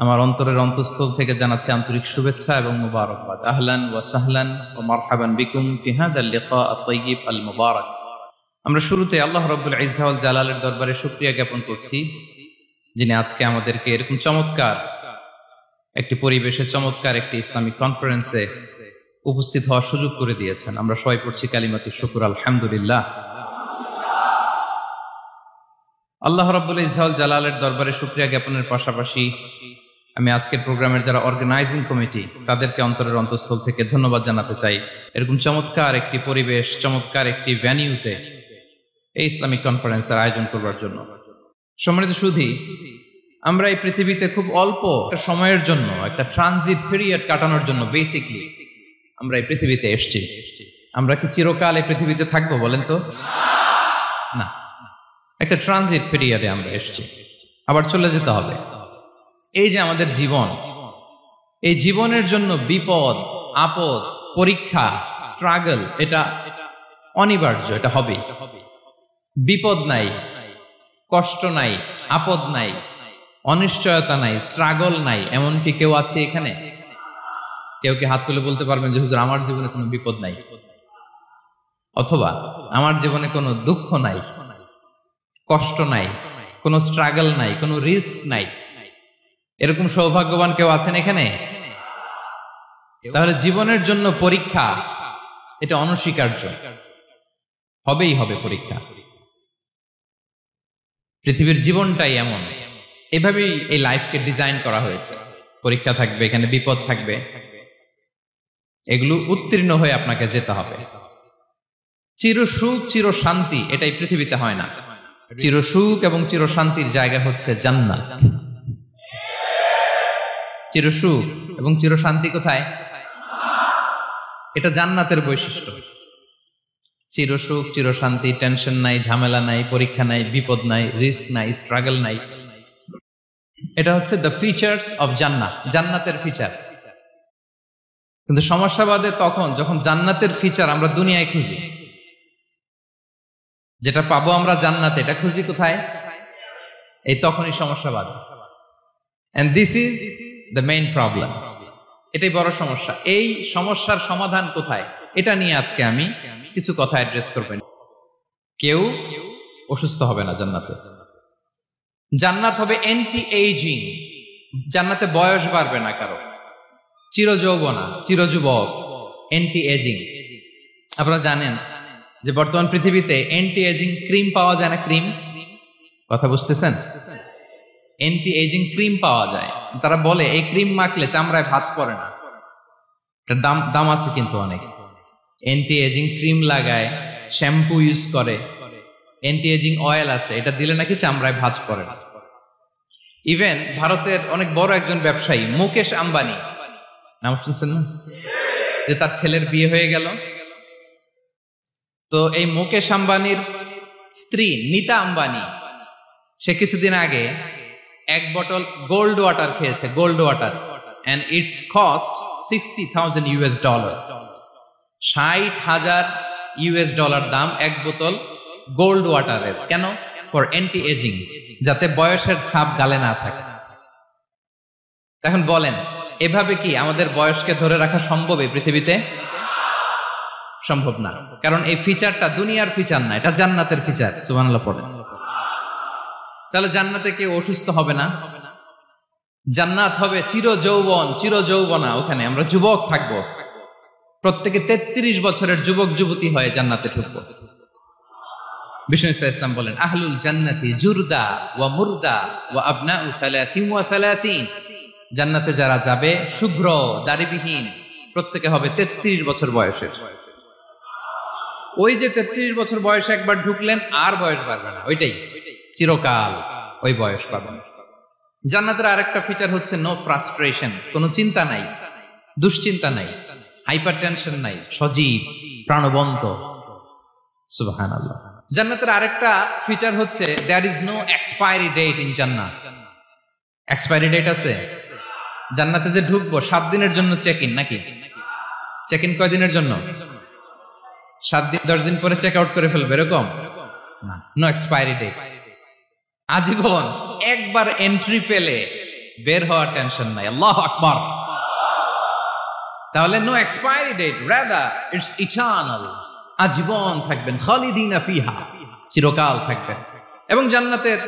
আমার অন্তরের অন্তঃস্থল থেকে জানাচ্ছি আন্তরিক শুভেচ্ছা এবং মুবারকবাদ। আহলান ওয়া সাহলান ওয়া মারহাবান বিকুম ফি হাযাল লিকা আত-তাইয়িব আল মুবারাক। আমরা শুরুতে আল্লাহ রাব্বুল ইজ্জা ওয়াল জালালের দরবারে শুকরিয়া জ্ঞাপন করছি, যিনি আজকে আমাদেরকে এরকম চমৎকার একটি পরিবেশে চমৎকার একটি ইসলামিক কনফারেন্সে উপস্থিত হওয়ার সুযোগ করে দিয়েছেন। আমরা সবাই পড়ছি কালিমাতুশ শুকর, আলহামদুলিল্লাহ। আল্লাহ রাব্বুল ইজ্জা ওয়াল জালালের দরবারে শুকরিয়া জ্ঞাপনের পাশাপাশি আমি আজকের প্রোগ্রামের যারা অর্গানাইজিং কমিটি তাদেরকে অন্তরের অন্তঃস্থল থেকে ধন্যবাদ জানাতে চাই, এরকম চমৎকার একটি পরিবেশ, চমৎকার একটি ভ্যানিউতে এই ইসলামিক কনফারেন্সের আয়োজন করবার জন্য। সম্মানিত সুধী, আমরা এই পৃথিবীতে খুব অল্প একটা সময়ের জন্য, একটা ট্রানজিট পিরিয়ড কাটানোর জন্য বেসিকলি আমরা এই পৃথিবীতে এসেছি। আমরা কি চিরকাল এই পৃথিবীতে থাকবো বলেন তো? না, একটা ট্রানজিট পিরিয়ডে আমরা এসেছি, আবার চলে যেতে হবে। এই যে আমাদের জীবন, এই জীবনের জন্য বিপদ, আপদ, পরীক্ষা, স্ট্রাগল, এটা অনিবার্য, এটা হবে। বিপদ নাই, কষ্ট নাই, আপদ নাই, অনিশ্চয়তা নাই, স্ট্রাগল নাই, এমনকি কেউ আছে এখানে? কেউ কি হাত তুলে বলতে পারবেন যে হুজুর আমার জীবনে কোনো বিপদ নাই, অথবা আমার জীবনে কোনো দুঃখ নাই, কষ্ট নাই, কোনো স্ট্রাগল নাই, কোনো রিস্ক নাই? এরকম সৌভাগ্যবান কেউ আছেন এখানে? তাহলে জীবনের জন্য পরীক্ষা এটা অনস্বীকার্য, হবেই হবে পরীক্ষা। পৃথিবীর জীবনটাই এমন, এভাবেই এই লাইফকে ডিজাইন করা হয়েছে। পরীক্ষা থাকবে, এখানে বিপদ থাকবে, এগুলো উত্তীর্ণ হয়ে আপনাকে যেতে হবে। চির সুখ, চির শান্তি এটাই পৃথিবীতে হয় না। চির সুখ এবং চির শান্তির জায়গা হচ্ছে জান্নাত। চির সুখ এবং চির শান্তি কোথায়? এটা জান্নাতের বৈশিষ্ট্য। চির সুখ, চির শান্তি, টেনশন নাই, ঝামেলা নাই, পরীক্ষা নাই, বিপদ নাই, রিস্ক নাই, স্ট্রাগল নাই। এটা হচ্ছে দ্য ফিচার্স অফ জান্নাত, জান্নাতের ফিচার। কিন্তু সমস্যাবাদে তখন যখন জান্নাতের ফিচার আমরা দুনিয়ায় খুঁজি, যেটা পাবো আমরা জান্নাতে, এটা খুঁজি কোথায়? এই তখনই সমস্যাবাদ। And this is the main problem. এটাই বড় সমস্যা। এই সমস্যার সমাধান কোথায়, এটা নিয়ে আজকে আমি কিছু কথা অ্যাড্রেস করবেন। কেউ অসুস্থ হবে না জান্নাতে। জান্নাত হবে অ্যান্টি এইজিং, জান্নাতে বয়স বাড়বে না কারো, চিরযৌবনা, চিরযুবক, অ্যান্টি এজিং। আপনারা জানেন যে বর্তমান পৃথিবীতে অ্যান্টি এজিং ক্রিম পাওয়া যায় না? ক্রিম, কথা বুঝতেছেন? অ্যান্টি এজিং ক্রিম পাওয়া যায়। তারা বলে এই ক্রিম মাখলে চামড়ায় ভাঁজ পড়ে না। এটার দাম আছে কিন্তু অনেক। অ্যান্টি এজিং ক্রিম লাগায়, শ্যাম্পু ইউজ করে, অ্যান্টি এজিং অয়েল আছে, এটা দিলে নাকি চামড়ায় ভাঁজ পড়ে না। ইভেন ভারতের অনেক বড় একজন ব্যবসায়ী মুকেশ আম্বানি, নাম শুনছেন না? যে তার ছেলের বিয়ে হয়ে গেল, তো এই মুকেশ আম্বানির স্ত্রী নীতা আম্বানি, সে কিছুদিন আগে এক বোতল গোল্ড ওয়াটার খেয়েছে, gold water, and its cost $60,000 $60,000 দাম এক বোতল গোল্ড ওয়াটারের। কেন? ফর অ্যান্টি এজিং, যাতে বয়সের ছাপ গালে না থাকে। এখন বলেন, এভাবে কি আমাদের বয়সকে ধরে রাখা সম্ভব এই পৃথিবীতে? সম্ভব না, কারণ এই ফিচারটা দুনিয়ার ফিচার না, এটা জান্নাতের ফিচার। সুবহানাল্লাহ পড়েন। তাহলে জান্নাতে কেউ অসুস্থ হবে না। জান্নাত হবে চির যৌবন, চির যৌবনা, ওখানে আমরা যুবক থাকবো। প্রত্যেকে 33 বছরের যুবক যুবতী হয়ে জান্নাতে ঢুকবো। বিষ্ণু ইসলাম বলেন, আহলুল জান্নাতি জুরদা ওয়া মুরদা ওয়া আবনাউ সালাসিন ওয়া সালাসিন। জান্নাতে যারা যাবে শুভ্র দাড়িবিহীন, প্রত্যেকে হবে 33 বছর বয়সের। ওই যে 33 বছর বয়সে একবার ঢুকলেন, আর বয়স বাড়বে না, ওইটাই চিরকাল ওই বয়স পাবেন। জান্নাতের আরেকটা ফিচার হচ্ছে নো ফ্রাস্ট্রেশন, কোনো চিন্তা নাই, দুশ্চিন্তা নাই, হাইপার টেনশন নাই, সজীব, প্রাণবন্ত। সুবহানাল্লাহ। জান্নাতের আরেকটা ফিচার হচ্ছে there is no expiry date in জান্নাত। এক্সপায়ারি ডেট আছে? জান্নাতে যে ঢুকবো 7 দিনের জন্য চেক ইন, নাকি? চেক ইন কয় দিনের জন্য? 7 দিন, 10 দিন পরে চেক আউট করে ফেলবে, এরকম না। নো এক্সপায়ারি ডেট, আজীবন। একবার এন্ট্রি পেলে বের হওয়ার টেনশন নাই। আল্লাহু আকবার। তাহলে no expiry date, rather it's eternal, আজীবন থাকবেন, খালিদিনা ফিহা, চিরকাল থাকবেন। এবং জান্নাতের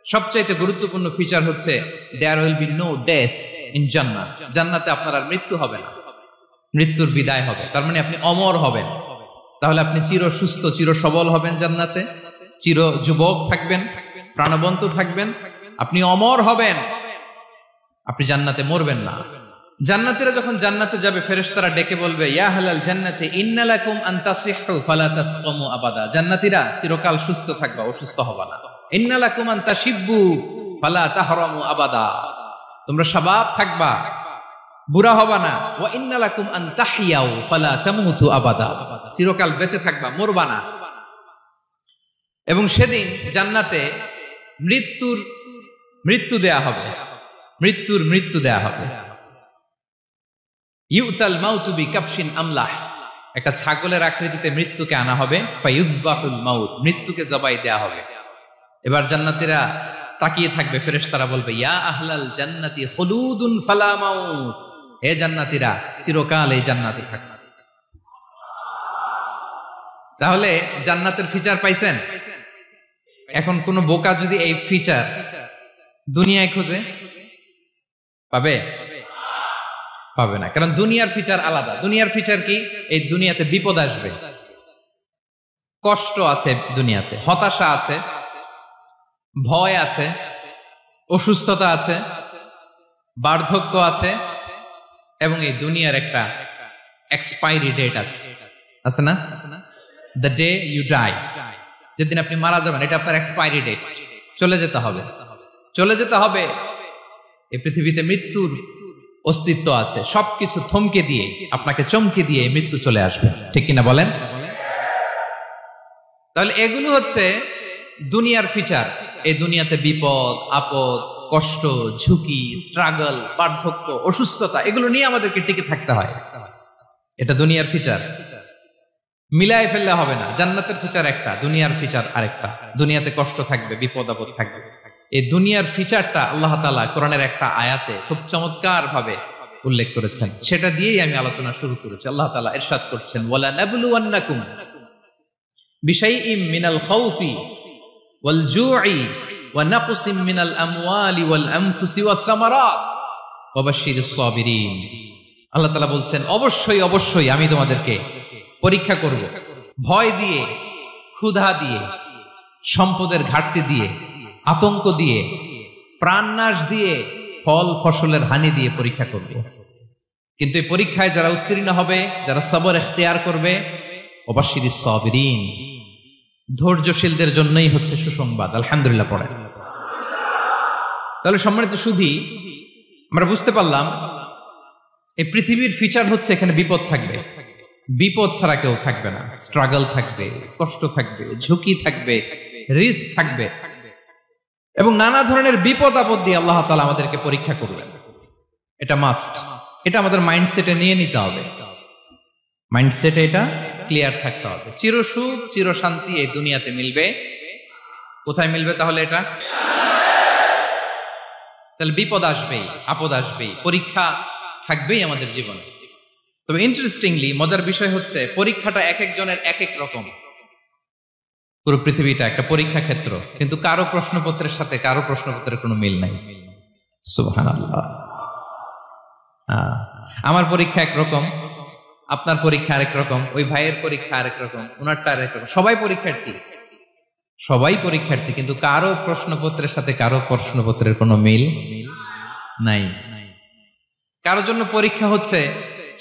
সবচাইতে গুরুত্বপূর্ণ ফিচার হচ্ছে there will be no death in জান্নাত। জান্নাতে আপনার আর মৃত্যু হবে না, মৃত্যুর বিদায় হবে। তার মানে আপনি অমর হবেন। তাহলে আপনি চির সুস্থ, চির সবল হবেন জান্নাতে, চির যুবক থাকবেন, প্রাণবন্ত থাকবেন, আপনি অমর হবেন, আপনি জান্নাতে মরবেন না। জান্নাতীরা যখন জান্নাতে যাবে, ফেরেশতারা ডেকে বলবে, ইয়া আহলাল জান্নাতি ইন্না লাকুম আন তাসিহু ফালা তাসকামু আবাদা। জান্নাতীরা চিরকাল সুস্থ থাকবা, অসুস্থ হবা না। ইন্না লাকুম আন তাশিব্বু ফালা তাহরামু আবাদা, তোমরা শাবাব থাকবা, বুড়া হবা না। ওয়া ইন্না লাকুম আন তাহইয়াউ ফালা তামুতু আবাদা, চিরকাল বেঁচে থাকবা, মরবা না। এবং সেদিন জান্নাতে মৃত্যু দেয়া হবে, মৃত্যু দেয়া হবে। ইউতাল মাউতু বিকাবশিন আমলাহ, একটা ছাগলের আকৃতিতে মৃত্যুকে আনা হবে। ফায়ুযবাহুল মাউত, মৃত্যুকে জবাই দেয়া হবে। এবার জান্নাতীরা তাকিয়ে থাকবে, ফেরেশতারা বলবে, ইয়া আহলাল জান্নাতি খুলুদুন ফালা মাউত, হে জান্নাতীরা চিরকাল এই জান্নাতে থাকবে। তাহলে জান্নাতের ফিচার পাইছেন। এখন কোন বোকা যদি এই ফিচার দুনিয়ায় খোঁজে, পাবে? পাবে না, কারণ দুনিয়ার ফিচার আলাদা। দুনিয়ার ফিচার কি? এই দুনিয়াতে বিপদ আসবে, কষ্ট আছে দুনিয়াতে, হতাশা আছে, ভয় আছে, অসুস্থতা আছে, বার্ধক্য আছে, এবং এই দুনিয়ার একটা এক্সপায়ারি ডেট আছে, আছে না? দ্য ডে ইউ ডাই, যেদিন আপনি মারা যাবেন, এটা আপনার এক্সপায়ারি ডেট। চলে যেতে হবে, চলে যেতে হবে। এই পৃথিবীতে মৃত্যুর অস্তিত্ব আছে। সবকিছু থমকে দিয়ে, আপনাকে চমকে দিয়ে মৃত্যু চলে আসবে, ঠিক কিনা বলেন? তাহলে এগুলো হচ্ছে দুনিয়ার ফিচার। এই দুনিয়াতে বিপদ আপদ, কষ্ট, ঝুঁকি, স্ট্রাগল, বার্ধক্য, অসুস্থতা, এগুলো নিয়ে আমাদেরকে টিকে থাকতে হয়। এটা দুনিয়ার ফিচার, মিলায় ফেললে হবে না। জান্নাতের ফিচার একটা, দুনিয়ার ফিচার আরেকটা। দুনিয়াতে কষ্ট থাকবে, বিপদ আপদ থাকবে। এই দুনিয়ার ফিচারটা আল্লাহ তাআলা কোরআনের একটা আয়াতে খুব চমৎকার ভাবে উল্লেখ করেছেন। সেটা দিয়েই আমি আলোচনা শুরু করেছি। আল্লাহ তাআলা ইরশাদ করছেন, ওয়ালা নাবলুওয়ান্নাকুম বিশাইইম মিনাল খাউফি ওয়াল জুই ওয়া নাকসিম মিনাল আমওয়ালি ওয়াল আনফুসি ওয়াস সামারাত ওয়া বাশশিরিস সাবিরিন। আল্লাহ তাআলা বলছেন, অবশ্যই অবশ্যই আমি তোমাদেরকে পরীক্ষা করব, ভয় দিয়ে, ক্ষুধা দিয়ে, সম্পদের ঘাটতি দিয়ে, আতঙ্ক দিয়ে, প্রাণনাশ দিয়ে, ফল ফসলের হানি দিয়ে পরীক্ষা করব। কিন্তু এই পরীক্ষায় যারা উত্তীর্ণ হবে, যারা সবর ইখতিয়ার করবে, ওয়াবাশশিরিস সাবিরিন, ধৈর্যশীলদের জন্যই হচ্ছে সুসংবাদ। আলহামদুলিল্লাহ পড়ে। তাহলে সম্মানিত সুধী, আমরা বুঝতে পারলাম এই পৃথিবীর ফিচার হচ্ছে এখানে বিপদ থাকবে, বিপদ ছাড়া কেউ থাকবে না। স্ট্রাগল থাকবে, কষ্ট থাকবে, ঝুঁকি থাকবে, রিস্ক থাকবে, এবং নানা ধরনের বিপদ আপদ দিয়ে আল্লাহ তাআলা আমাদেরকে পরীক্ষা করবেন। এটা মাস্ট, এটা আমাদের মাইন্ডসেটে নিয়ে নিতে হবে। মাইন্ডসেটে এটা ক্লিয়ার থাকতে হবে। চিরসুখ চিরশান্তি এই দুনিয়াতে মিলবে। কোথায় মিলবে তাহলে এটা? তাহলে বিপদ আসবেই, আপদ আসবেই, পরীক্ষা থাকবেই আমাদের জীবনে। তবে ইন্টারেস্টিংলি মজার বিষয় হচ্ছে, পরীক্ষাটা এক একজনের এক এক রকম। পুরো পৃথিবীটা একটা পরীক্ষা ক্ষেত্র, কিন্তু কারো প্রশ্নপত্রের সাথে কারো প্রশ্নপত্রের কোনো মিল নাই। সুবহানাল্লাহ। আমার পরীক্ষা একরকম, আপনার পরীক্ষা আরেক রকম, ওই ভাইয়ের পরীক্ষা আরেক রকম, ওনারটা আরেক রকম। সবাই পরীক্ষার্থী, সবাই পরীক্ষার্থী, কিন্তু কারো প্রশ্নপত্রের সাথে কারো প্রশ্নপত্রের কোনো মিল নাই। কারো জন্য পরীক্ষা হচ্ছে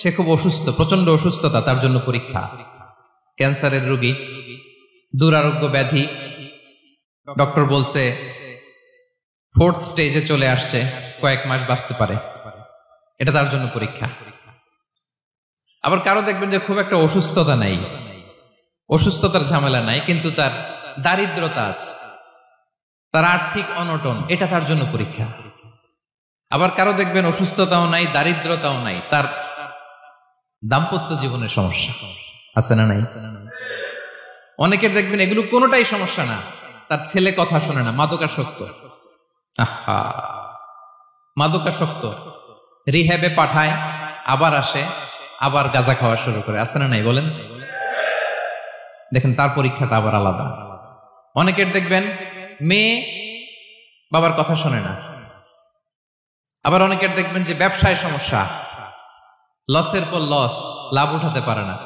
সে খুব অসুস্থ, প্রচন্ড অসুস্থতা, তার জন্য পরীক্ষা। ক্যান্সারের রোগী, দুরারোগ্য ব্যাধি, ডক্টর বলছে 4th স্টেজে চলে আসছে, কয়েক মাস বাঁচতে পারে, এটা তার জন্য পরীক্ষা। আবার কারো দেখবেন যে খুব একটা অসুস্থতা নাই, অসুস্থতার ঝামেলা নাই, কিন্তু তার দারিদ্রতা আছে, তার আর্থিক অনটন, এটা তার জন্য পরীক্ষা। আবার কারো দেখবেন অসুস্থতাও নাই, দারিদ্রতাও নাই, তার দাম্পত্য জীবনের সমস্যা আছে না নাই? অনেকের দেখবেন এগুলো কোনোটাই সমস্যা না, তার ছেলে কথা শোনে না, মাদকাসক্ত। আহা, মাদকাসক্ত, রিহ্যাবে পাঠায়, আবার আসে, আবার গাঁজা খাওয়া শুরু করে। আছে না নাই বলেন? দেখেন তার পরীক্ষাটা আবার আলাদা। অনেকের দেখবেন মেয়ে বাবার কথা শোনে না। আবার অনেকের দেখবেন যে ব্যবসায় সমস্যা, লসের পর লস, লাভ উঠাতে পারে না।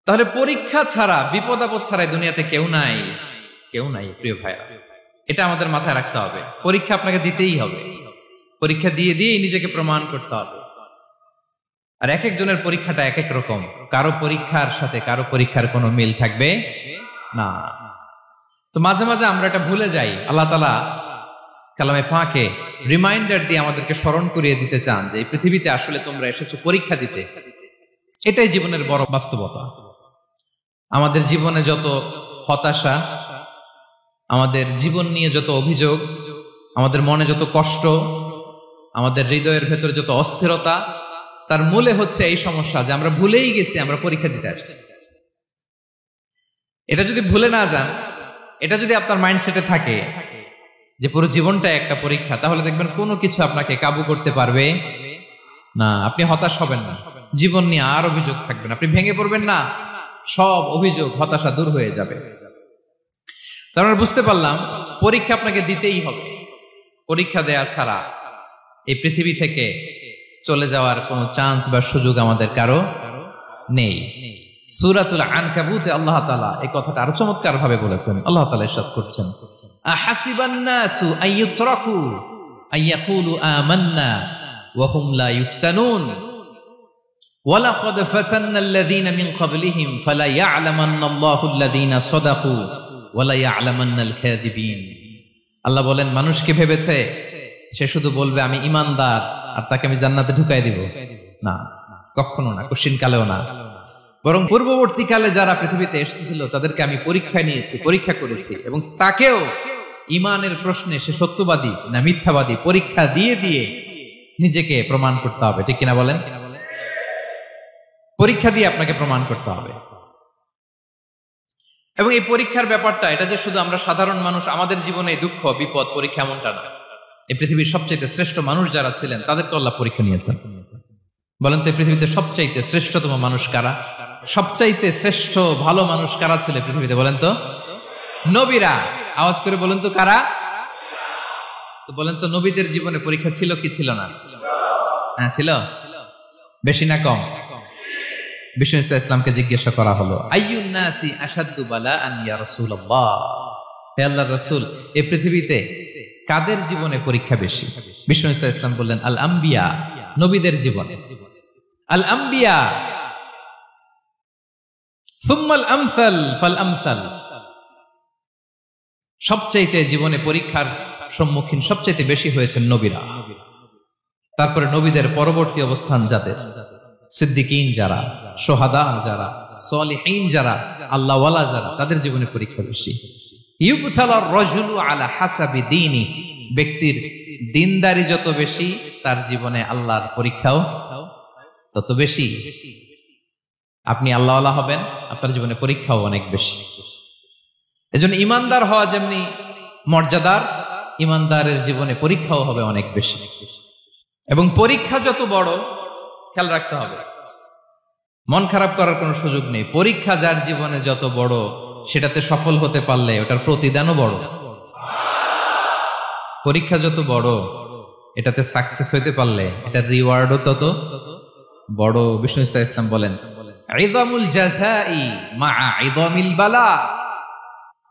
তাহলে পরীক্ষা ছাড়া, বিপদ আপদ ছাড়াই দুনিয়াতে কেউ নাই, কেউ নাই প্রিয় ভাইরা। এটা আমাদের মাথায় রাখতে হবে। পরীক্ষা আপনাকে দিতেই হবে, পরীক্ষা দিয়ে দিয়েই নিজেকে প্রমাণ করতে হবে। আর এক একজনের পরীক্ষাটা এক এক রকম, কারো পরীক্ষার সাথে কারো পরীক্ষার কোনো মিল থাকবে না। তো মাঝে মাঝে আমরা এটা ভুলে যাই। আল্লাহ তাআলা কালামে পাকে রিমাইন্ডার দিয়ে আমাদেরকে স্মরণ করিয়ে দিতে চান যে এই পৃথিবীতে আসলে তোমরা এসেছো পরীক্ষা দিতে। এটাই জীবনের বড় বাস্তবতা। আমাদের জীবনে যত হতাশা, আমাদের জীবন নিয়ে যত অভিযোগ, আমাদের মনে যত কষ্ট, আমাদের হৃদয়ের ভেতরে যত অস্থিরতা, তার মূলে হচ্ছে এই সমস্যা যে আমরা ভুলেই গেছি আমরা পরীক্ষা দিতে আসছি। এটা যদি ভুলে না যান, এটা যদি আপনার মাইন্ডসেটে থাকে যে পুরো জীবনটা একটা পরীক্ষা, তাহলে দেখবেন কোনো কিছু আপনাকে কাবু করতে পারবে না। আপনি হতাশ হবেন না, জীবন নিয়ে আর অভিযোগ থাকবে না, আপনি ভেঙে পড়বেন না, সব অভিযোগ হতাশা দূর হয়ে যাবে। তারপর বুঝতে পারলাম পরীক্ষা আপনাকে দিতেই হবে। পরীক্ষা দেয়া ছাড়া এই পৃথিবী থেকে চলে যাওয়ার কোনো চান্স বা সুযোগ আমাদের কারো নেই। সূরাতুল আনকাবুতে আল্লাহ তাআলা এই কথাটা আরো চমৎকার ভাবে বলেছেন। আল্লাহ তাআলা ইরশাদ করছেন, আহাসিবান নাসু আইয়ুতরাকু আইয়াকুলু আমান্না ওয়া হুম লা ইফতানুন ওয়ালাকাদ ফাতান্নাল্লাযীনা মিন ক্বাবলিহিম ফালা ইয়া'লামান্নাল্লাহু আল্লাযীনা সাদাকু ওয়া লা ইয়া'লামান্নাল কাযিবিন। আল্লাহ বলেন, মানুষ কি ভেবেছে সে শুধু বলবে আমি ঈমানদার আর তাকে আমি জান্নাতে ঢুকাই দিব? না, কখনো না, কোশ্চিন কালেও না। বরং পূর্ববর্তীকালে যারা পৃথিবীতে এসেছিল তাদেরকে আমি পরীক্ষা নিয়েছি, পরীক্ষা করেছি, এবং তাকেও ঈমানের প্রশ্নে সে সত্যবাদী না মিথ্যাবাদী পরীক্ষা দিয়ে দিয়ে নিজেকে প্রমাণ করতে হবে। ঠিক কিনা বলেন? পরীক্ষা দিয়ে আপনাকে প্রমাণ করতে হবে। এবং এই পরীক্ষার ব্যাপারটা, এটা যে শুধু আমরা সাধারণ মানুষ আমাদের জীবনে দুঃখ বিপদ পরীক্ষা এমনটা না। এই পৃথিবীর সবচাইতে শ্রেষ্ঠ মানুষ যারা ছিলেন তাদেরকে আল্লাহ পরীক্ষা নিয়েছেন। বলেন তো এই পৃথিবীতে সবচাইতে শ্রেষ্ঠতম মানুষ কারা? সবচাইতে শ্রেষ্ঠ ভালো মানুষ কারা ছিল পৃথিবীতে? বলেন তো নবীরা। আওয়াজ করে বলেন তো কারা? তো বলেন তো নবীদের জীবনে পরীক্ষা ছিল কি ছিল না? হ্যাঁ ছিল। বেশি না কম? বিষ্ণু ইসলামকে জিজ্ঞাসা করা হলো, আইয়ুন নাসি আশাদ্দু বালাআন ইয়া রাসূলুল্লাহ, হে আল্লাহর রাসূল এই পৃথিবীতে কাদের জীবনে পরীক্ষা বেশি? বিষ্ণু ইসলাম বললেন, আল আম্বিয়া, নবীদের জীবনে। আল আম্বিয়া সুম্মাল আমসাল ফাল আমসাল, সবচাইতে জীবনে পরীক্ষার সম্মুখীন সবচাইতে বেশি হয়েছেন নবীরা। তারপরে নবীদের পরবর্তী অবস্থান যাদের, সিদ্দিকিন যারা, সোহাদা যারা, সলিহিন যারা, আল্লাহওয়ালা যারা, তাদের জীবনে পরীক্ষা বেশি। ইউবতালার রাজুলু আলা হাসাবি দীনি, ব্যক্তির দিনদারি যত বেশি তার জীবনে আল্লাহর পরীক্ষাও তত বেশি। আপনি আল্লাহওয়ালা হবেন, আপনার জীবনে পরীক্ষাও অনেক বেশি। এজন্য ইমানদার হওয়া যেমনি মর্যাদার, ইমানদারের জীবনে পরীক্ষাও হবে অনেক বেশি। এবং পরীক্ষা যত বড়, খেয়াল রাখতে হবে, মন খারাপ করার কোনো সুযোগ নেই। পরীক্ষা যার জীবনে যত বড়, সেটাতে সফল হতে পারলে ওটার প্রতিদানও বড়। পরীক্ষা যত বড়, এটাতে সাকসেস হইতে পারলে এটার রিওয়ার্ডও তত বড়। বিষ্ণু ইসলাম বলেন, ইযামুল জাযাই মাআ ইযামিল বালা,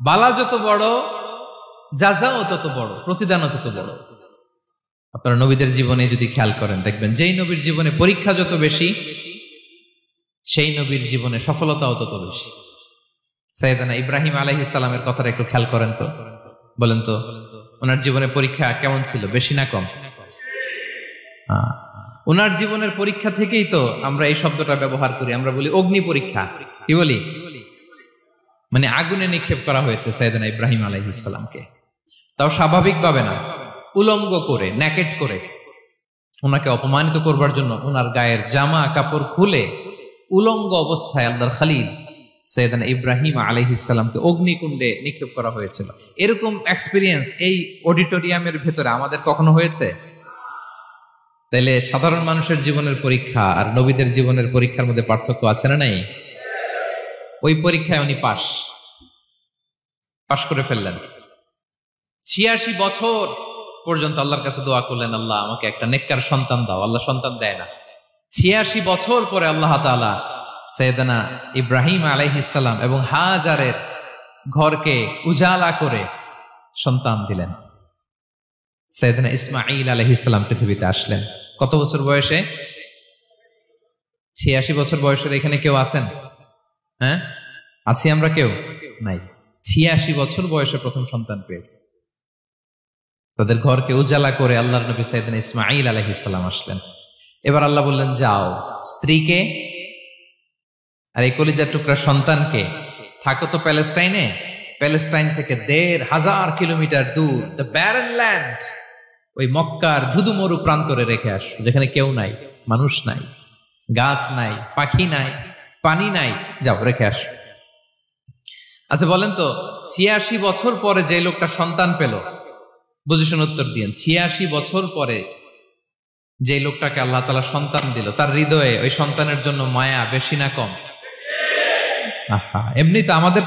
বালা যত বড় জাযাও তত বড়, প্রতিদানও তত বড়। আপনারা নবীদের জীবনে যদি খেয়াল করেন, দেখবেন যেই নবীর জীবনে পরীক্ষা যত বেশি, সেই নবীর জীবনে সফলতাও তত বেশি। সাইয়েদনা ইব্রাহিম আলাইহিস সালামের কথাটা একটু খেয়াল করেন তো, বলেন তো ওনার জীবনে পরীক্ষা কেমন ছিল? বেশি না কম? ওনার জীবনের পরীক্ষা থেকেই তো আমরা এই শব্দটা ব্যবহার করি। আমরা বলি অগ্নি পরীক্ষা। কি বলি? মানে আগুনে নিক্ষেপ করা হয়েছে সাইয়েদনা ইব্রাহিম আলাইহিস সালামকে, তাও স্বাভাবিকভাবে না, উলঙ্গ করে, নেকেট করে ওনাকে অপমানিত করবার জন্য ওনার গায়ের জামা কাপড় খুলে উলঙ্গ অবস্থায় আল্লাহর খলিল সাইয়েদনা ইব্রাহিম আলাইহিস সালামকে অগ্নিকুণ্ডে নিক্ষেপ করা হয়েছিল। এরকম এক্সপিরিয়েন্স এই অডিটোরিয়ামের ভেতরে আমাদের কখনো হয়েছে? তাইলে সাধারণ মানুষের জীবনের পরীক্ষা আর নবীদের জীবনের পরীক্ষার মধ্যে পার্থক্য আছে না নাই? ওই পরীক্ষায় উনি পাশ করে ফেললেন। ৮৬ বছর পর্যন্ত আল্লাহর কাছে দোয়া করলেন, আল্লাহ আমাকে একটা নেককার সন্তান দাও। আল্লাহ সন্তান দেয় না। ৮৬ বছর পরে আল্লাহ তাআলা সাইয়েদনা ইব্রাহিম আলাইহিস সালাম এবং হাজারের ঘরকে উজালা করে সন্তান দিলেন। সাইয়েদনা ইসমাঈল আলাইহিস সালাম পৃথিবীতে আসলেন কত বছর বয়সে? ৮৬ বছর বয়সের এখানে কেউ আছেন? হ্যাঁ, আছি আমরা? কেউ নাই। ৮৬ বছর বয়সে প্রথম সন্তান পেয়েছে। তাদের ঘরকে উজালা করে আল্লাহর নবী সাইয়েদনা ইসমাঈল আলাইহিস সালাম আসলেন। এবার আল্লাহ বললেন, যাও স্ত্রীকে আর এই কলিজার টুকরা সন্তানকে থাকো তো প্যালেস্টাইনে, প্যালেস্টাইন থেকে ১৫০০ কিলোমিটার দূর দ্য ব্যারন ল্যান্ড, ওই মক্কার ধুধুমরু প্রান্তরে রেখে আসো, যেখানে কেউ নাই, মানুষ নাই, গাছ নাই, পাখি নাই, পানি নাই, যাও রেখে আসো। আচ্ছা বলেন তো, ৮৬ বছর পরে যে লোকটা সন্তান পেল, বুঝে শুনে উত্তর দিয়েন, ৮৬ বছর পরে যে লোকটাকে আল্লাহ তাআলা সন্তান দিল, তার হৃদয়ে ওই সন্তানের জন্য মায়া বেশি না কম? এমনি তো আমাদের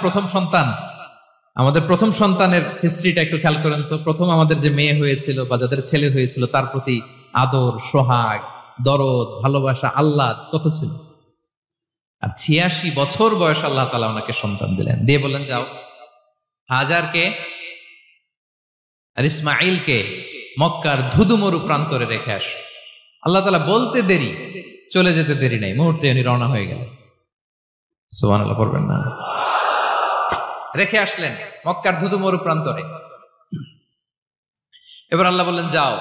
প্রথম সন্তানের হিস্ট্রিটা একটু খেয়াল করেন তো। প্রথম আমাদের যে মেয়ে হয়েছিল বা যাদের ছেলে হয়েছিল, তার প্রতি আদর, সোহাগ, দরদ, ভালোবাসা, আল্লাহ কত ছিল। আর ৮৬ বছর বয়স আল্লাহ তাআলা ওনাকে সন্তান দিলেন, দিয়ে বললেন যাও হাজারকে আর ইসমাঈলকে মক্কার ধুধুমরু প্রান্তরে রেখে আস। আল্লাহ তাআলা বলতে দেরি, চলে যেতে দেরি নাই, মুহূর্তে উনি রওনা হয়ে গেলেন। সুবহানাল্লাহ পড়বেন না? রেখে আসলেন মক্কার ধুধুমরু প্রান্তরে। এবার আল্লাহ বললেন, যাও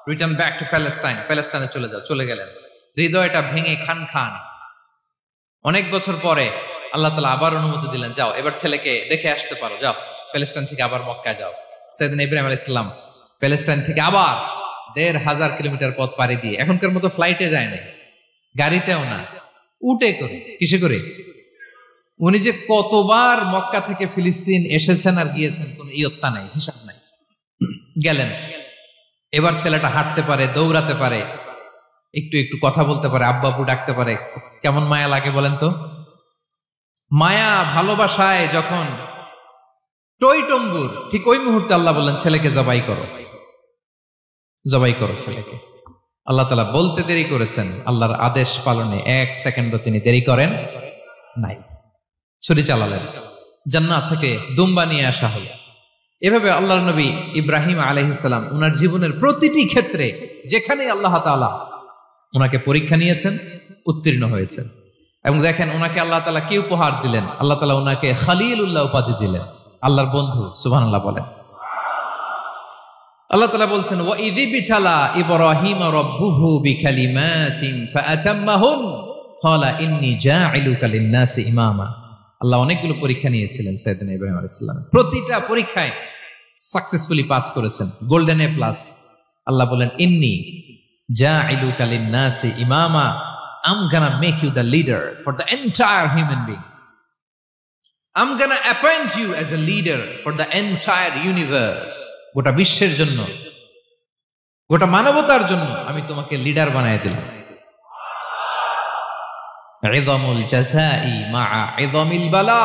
রিটার্ন ব্যাক টু প্যালেস্টাইন, প্যালেস্টাইনে চলে যাও। চলে গেলেন, হৃদয়টা ভেঙে খান খান। অনেক বছর পরে আল্লাহ তাআলা আবার অনুমতি দিলেন, যাও এবার ছেলেকে দেখে আসতে পারো, যাও প্যালেস্টাইন থেকে আবার মক্কায় যাও। সাইয়েদনা ইব্রাহিম আলাইহিস সালাম প্যালেস্টাইন থেকে আবার ১৫০০ কিলোমিটার পথ পাড়ি দিয়ে, এখনকার মতো ফ্লাইটে যায় নাই, গাড়িতেও না, উটে করে। কিসে করে? উনি যে কতবার মক্কা থেকে ফিলিস্তিন এসেছেন আর গিয়েছেন, কোন ইয়ত্তা নাই, হিসাব নাই। গেলেন, এবার ছেলেটা হাঁটতে পারে, দৌড়াতে পারে, একটু একটু কথা বলতে পারে, আব্বু আব্বু ডাকতে পারে। কেমন মায়া লাগে বলেন তো? মায়া ভালোবাসায় যখন টইটম্বুর, ঠিক ওই মুহূর্তে আল্লাহ বললেন, ছেলেকে জবাই করো, জবাই করো ছেলেকে। আল্লাহ তাআলা বলতে দেরি করেছেন, আল্লাহর আদেশ পালনে ১ সেকেন্ডও তিনি দেরি করেন নাই। ছুরি চালালেন, জান্নাত থেকে দুম্বা নিয়ে আসা হলো। এভাবে আল্লাহর নবী ইব্রাহিম আলাইহিস সালাম ওনার জীবনের প্রতিটি ক্ষেত্রে যেখানে আল্লাহ তাআলা ওনাকে পরীক্ষা নিয়েছেন, উত্তীর্ণ হয়েছেন। এবং দেখেন ওনাকে আল্লাহ তাআলা কি উপহার দিলেন। আল্লাহ তাআলা ওনাকে খলিলুল্লাহ উপাধি দিলেন, আল্লাহর বন্ধু। সুবহানাল্লাহ বলেন। আল্লাহ তাআলা বলছেন, ওয়া ইযিবতালা ইব্রাহিম রাব্বুহু বিকালিমাতিন ফাআতাম্মাহুন ক্বালা ইন্নী জাঈলুকা লিন-নাসি ইমামা। আল্লাহ অনেকগুলো পরীক্ষা নিয়েছিলেন সাইয়েদনা ইব্রাহিম আলাইহিস সালাম, প্রতিটা পরীক্ষায় সাকসেসফুলি পাস করেছেন, গোল্ডেন এ প্লাস। আল্লাহ বলেন, ইন্নী জাঈলুকা লিন-নাসি ইমামা, I'm gonna make you the leader for the entire human being. I'm gonna appoint you as a leader for the entire universe. গোটা বিশ্বের জন্য, গোটা মানবতার জন্য আমি তোমাকে লিডার বানায় দিলাম। ইযামুল জাযাই মা'a ইযামিল বালা।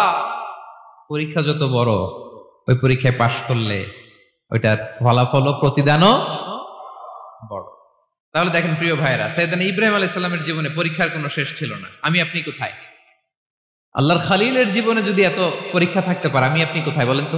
পরীক্ষা যত বড়, ওই পরীক্ষায় পাশ করলে ওইটার ফলাফল ও প্রতিদানও বড়। তাহলে দেখেন প্রিয় ভাইরা, সাইয়েদনা ইব্রাহিম আলাইহিস সালামের জীবনে পরীক্ষার কোনো শেষ ছিল না। আমি আপনি কোথায়? আল্লাহর খলিলের জীবনে যদি এত পরীক্ষা থাকতে পারে, আমি আপনি কোথায় বলেন তো?